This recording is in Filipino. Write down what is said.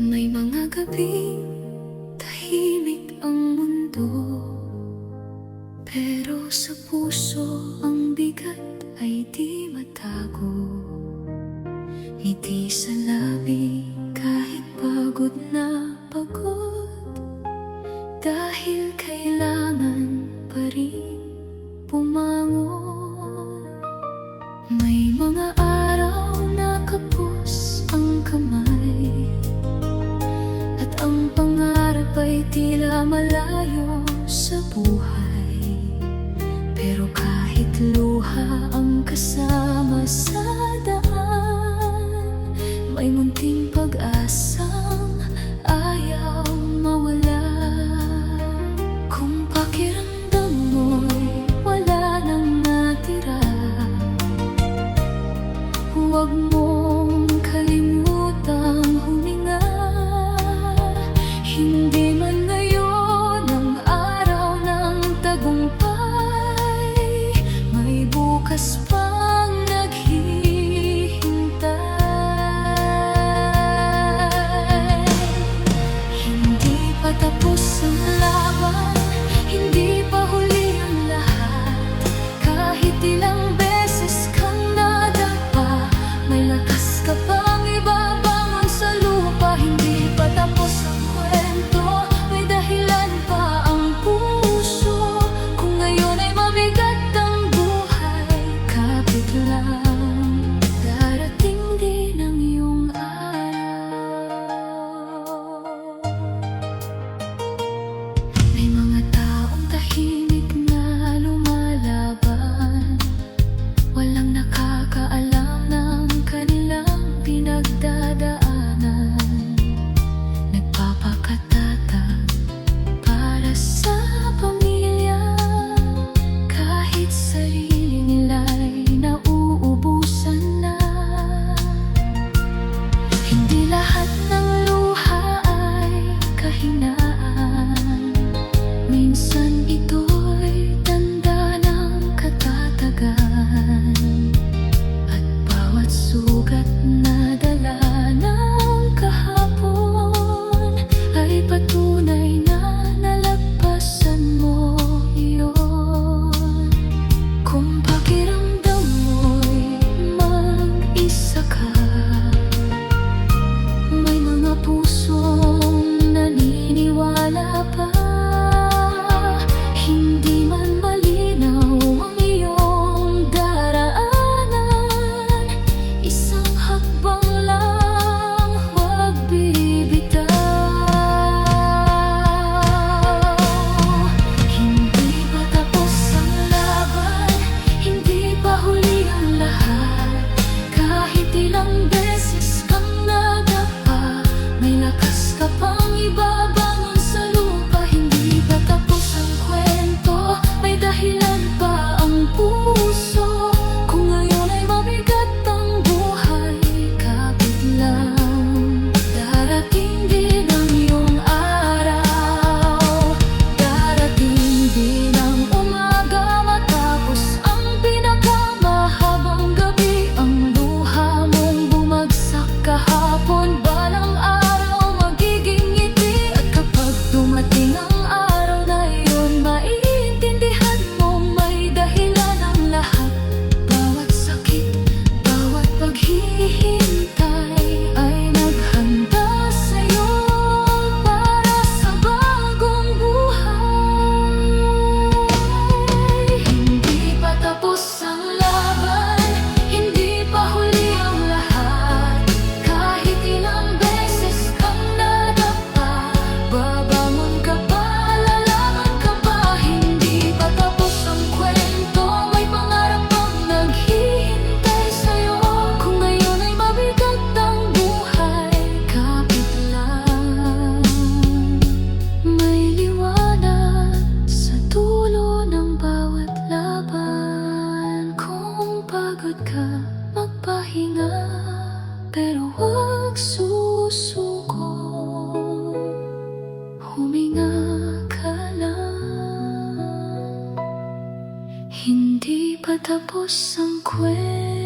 May mga gabing tahimik ang mundo, pero sa puso ang bigat ay di matago. Ngiti sa labi kahit pagod na pagod, dahil kailangan pa rin bumangon. May mga araw na kapos ang kamay, at ang pangarap ay tila malayo sa buhay. Pero kahit luha ang kasama sa daan, may munting pag-asang ayaw mawala. Kung pakiramdam mo'y wala nang natira, huwag mong kalimutang huminga. Hindi man ngayon ang araw ng tagumpay, may bukas pang naghihintay. Hindi pa tapos ang laban, hindi pa huli ang lahat. Kahit ilang beses kang nadapa, may lakas ka pang ibabangon sa lupa. Hindi pa tapos ang kwento, may dahilan pa ang puso. Kung ngayon ay mabigat ang buhay, kapit lang, darating din ang iyong araw. May mga taong tahimik na lumalaban, walang nakakaalam ng kanilang pinagdadaanan. Nagpapakatatag para sa pamilya, kahit sarili nila'y nauubusan na. Hindi lahat ng luha ay kahinaan, minsan ito'y tanda ng katatagan. At bawat sugat na dala ng kahapon ay patunay na nalagpasan mo iyon. Kung pakiramdam mo'y mag-isa ka, may mga pusong naniniwala pa. Hindi man malinaw ang iyong daraanan, isang hakbang lang, huwag bibitaw. Hindi pa tapos ang laban, hindi pa huli ang lahat. Kahit ilang beses kang nadapa, may lakas ka pang ibabangon sa lupa. Hindi pa tapos ang kwento, may dahilan pa ang puso. Kung ngayon ay mabigat ang buhay, kapit lang, darating din ang iyong araw. Darating din ang umaga matapos ang pinakamahabang gabi. Ang luha mong bumagsak kahapon, balang araw magiging ngiti. At kapag dumating ang araw na iyon, maiintindihan mo may dahilan ang lahat. Bawat sakit, bawat paghihintay ay naghanda sa'yo para sa bagong buhay. Hindi pa tapos ang laban, hindi pa huli ang lahat. Kahit ilang beses kang nadapa, babangon ka pa, lalaban ka pa. Hindi pa tapos ang kwento, may pangarap pang naghihintay sa'yo. Kung ngayon ay mabigat ang buhay, kapit lang, may liwanag sa dulo ng bawat laban. Kung pagod ka, magpahinga, pero huwag susuko. Huminga ka lang, hindi pa tapos ang kwento.